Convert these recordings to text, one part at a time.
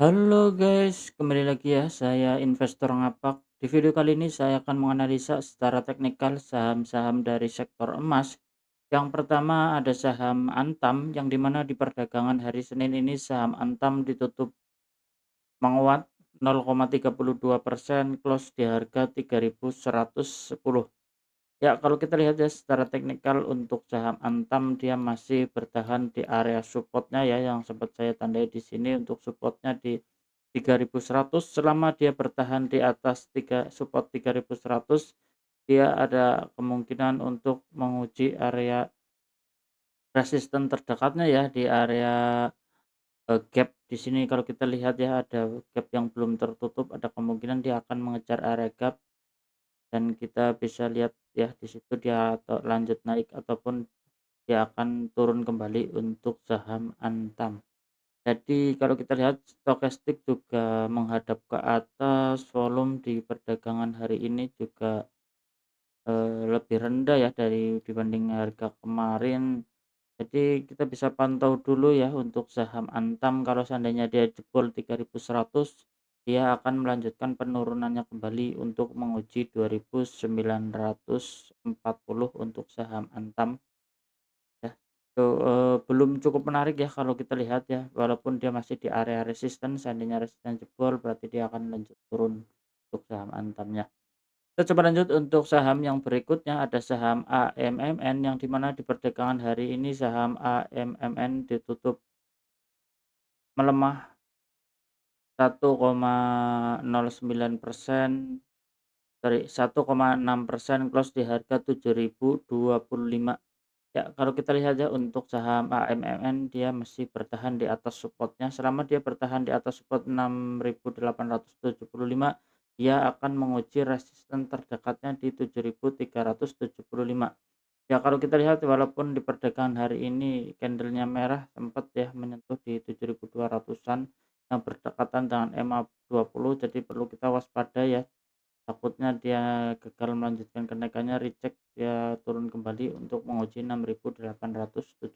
Halo guys, kembali lagi ya, saya investor ngapak. Di video kali ini saya akan menganalisa secara teknikal saham-saham dari sektor emas. Yang pertama ada saham Antam, yang dimana di perdagangan hari Senin ini saham Antam ditutup menguat 0,32%, close di harga 3.110. Ya, kalau kita lihat ya secara teknikal untuk saham Antam dia masih bertahan di area supportnya ya, yang sempat saya tandai di sini untuk supportnya di 3.100. Selama dia bertahan di atas support 3.100, dia ada kemungkinan untuk menguji area resisten terdekatnya ya di area gap di sini. Kalau kita lihat ya ada gap yang belum tertutup, ada kemungkinan dia akan mengejar area gap dan kita bisa lihat ya di situ dia atau lanjut naik ataupun dia akan turun kembali untuk saham Antam. Jadi kalau kita lihat stokastik juga menghadap ke atas, volume di perdagangan hari ini juga lebih rendah ya dibanding harga kemarin. Jadi kita bisa pantau dulu ya untuk saham Antam, kalau seandainya dia jebol 3.100, dia akan melanjutkan penurunannya kembali untuk menguji 2.940 untuk saham Antam. Ya, itu, belum cukup menarik ya kalau kita lihat ya, walaupun dia masih di area resisten, seandainya resisten jebol berarti dia akan lanjut turun untuk saham Antamnya. Kita coba lanjut untuk saham yang berikutnya, ada saham AMMN, yang di mana di perdagangan hari ini saham AMMN ditutup melemah 1,09%, sorry 1,6%, close di harga 7.025. Ya, kalau kita lihat ya untuk saham AMMN dia masih bertahan di atas supportnya. Selama dia bertahan di atas support 6.875, dia akan menguji resisten terdekatnya di 7.375. Ya, kalau kita lihat walaupun di perdagangan hari ini candlenya merah, sempat ya menyentuh di 7.200-an yang berdekatan dengan EMA 20, jadi perlu kita waspada ya. Takutnya dia gagal melanjutkan kenaikannya, reject, dia turun kembali untuk menguji 6.875.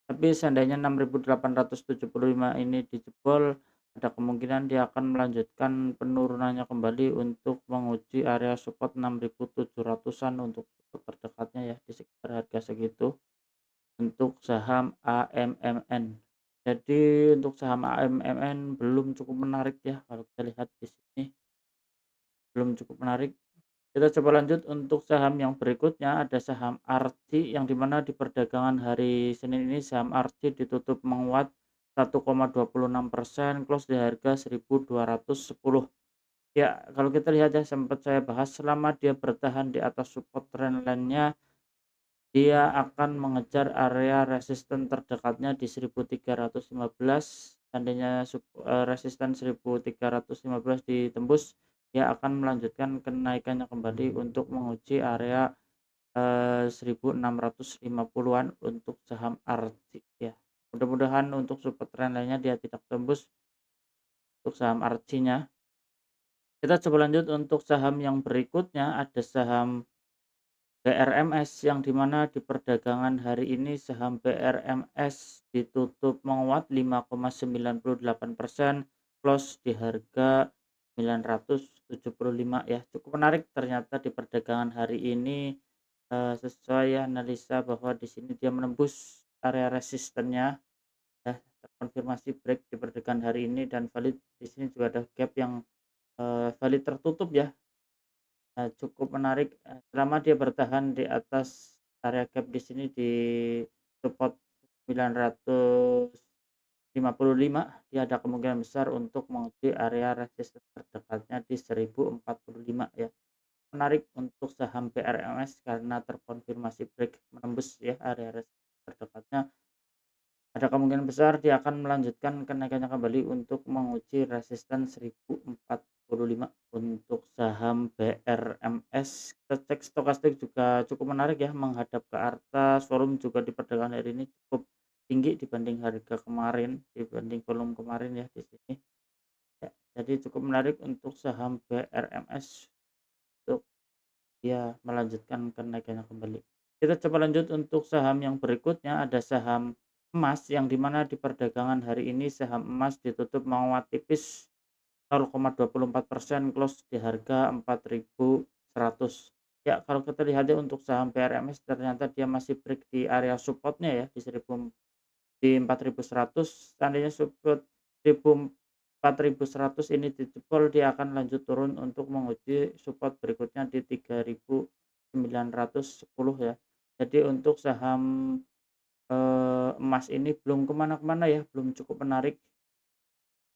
Tapi seandainya 6.875 ini dijebol, ada kemungkinan dia akan melanjutkan penurunannya kembali untuk menguji area support 6.700-an untuk support terdekatnya ya di sekitar harga segitu untuk saham AMMN. Jadi untuk saham AMMN belum cukup menarik ya kalau kita lihat di sini, belum cukup menarik. Kita coba lanjut untuk saham yang berikutnya, ada saham Arci, yang dimana di perdagangan hari Senin ini saham Arci ditutup menguat 1,26%, close di harga 1.210. Ya, kalau kita lihat ya sempat saya bahas, selama dia bertahan di atas support trendline-nya, dia akan mengejar area resisten terdekatnya di 1.315. Seandainya resisten 1.315 ditembus, dia akan melanjutkan kenaikannya kembali untuk menguji area 1.650-an untuk saham Arci ya. Mudah-mudahan untuk support trend lainnya dia tidak tembus untuk saham Arci-nya. Kita coba lanjut untuk saham yang berikutnya, ada saham BRMS, yang dimana di perdagangan hari ini saham BRMS ditutup menguat 5,98%, close di harga 975 ya. Cukup menarik ternyata di perdagangan hari ini, sesuai analisa bahwa di sini dia menembus area resistennya ya, terkonfirmasi break di perdagangan hari ini dan valid. Di sini juga ada gap yang valid tertutup ya. Cukup menarik, selama dia bertahan di atas area gap di sini di support 955, dia ada kemungkinan besar untuk menguji area resisten terdekatnya di 1045 ya. Menarik untuk saham BRMS karena terkonfirmasi break menembus ya area resisten terdekatnya. Ada kemungkinan besar dia akan melanjutkan kenaikannya kembali untuk menguji resisten 1045 untuk saham BRMS. Kita cek stokastik juga cukup menarik ya, menghadap ke atas, volume juga di perdagangan hari ini cukup tinggi dibanding harga kemarin, dibanding volume kemarin ya di sini. Ya, jadi cukup menarik untuk saham BRMS untuk dia melanjutkan kenaikannya kembali. Kita coba lanjut untuk saham yang berikutnya, ada saham emas yang di mana di perdagangan hari ini saham emas ditutup menguat tipis 0,24% close di harga 4.100. Ya, kalau kita lihat ya untuk saham PRMS ternyata dia masih break di area support-nya ya di 4.100. Seandainya support 4.100 ini dijebol, dia akan lanjut turun untuk menguji support berikutnya di 3.910 ya. Jadi untuk saham, emas ini belum kemana-mana ya, belum cukup menarik.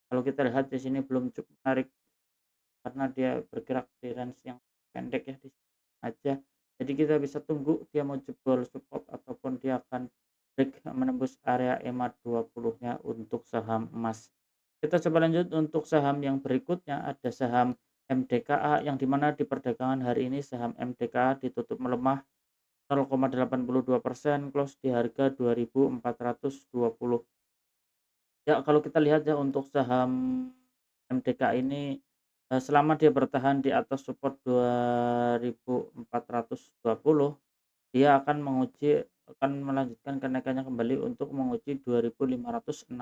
Kalau kita lihat di sini belum cukup menarik karena dia bergerak di range yang pendek ya, di sini aja. Jadi kita bisa tunggu dia mau jebol support ataupun dia akan break menembus area EMA 20-nya untuk saham emas. Kita coba lanjut untuk saham yang berikutnya, ada saham MDKA yang di mana di perdagangan hari ini saham MDKA ditutup melemah 0,82%, close di harga 2.420. Ya, kalau kita lihat ya untuk saham MDK ini, selama dia bertahan di atas support 2.420, dia akan melanjutkan kenaikannya kembali untuk menguji 2.560.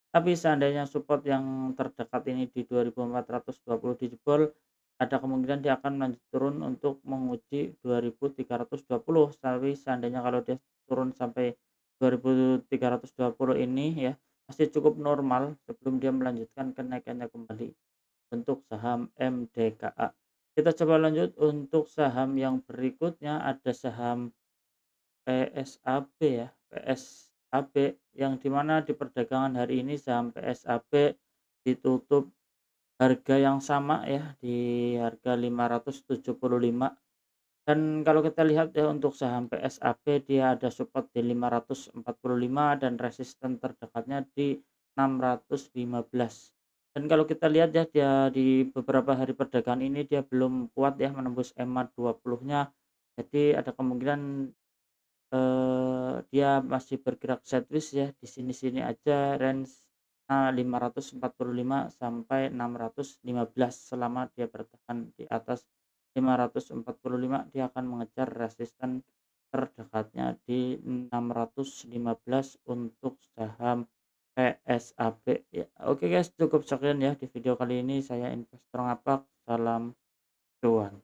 Tapi seandainya support yang terdekat ini di 2.420 dijebol, ada kemungkinan dia akan lanjut turun untuk menguji 2.320. Tapi seandainya kalau dia turun sampai 2.320 ini ya, masih cukup normal sebelum dia melanjutkan kenaikannya kembali untuk saham MDKA. Kita coba lanjut untuk saham yang berikutnya, ada saham PSAB ya, PSAB yang di mana di perdagangan hari ini saham PSAB ditutup harga yang sama ya, di harga 575. Dan kalau kita lihat ya untuk saham PSAB, dia ada support di 545 dan resisten terdekatnya di 615. Dan kalau kita lihat ya, dia di beberapa hari perdagangan ini dia belum kuat ya menembus EMA 20-nya. Jadi ada kemungkinan, dia masih bergerak sideways ya, di sini-sini aja range, 545 sampai 615. Selama dia bertahan di atas 545, dia akan mengejar resisten terdekatnya di 615 untuk saham PSAB ya. Oke guys, cukup sekian ya di video kali ini, saya investor ngapak, salam cuan.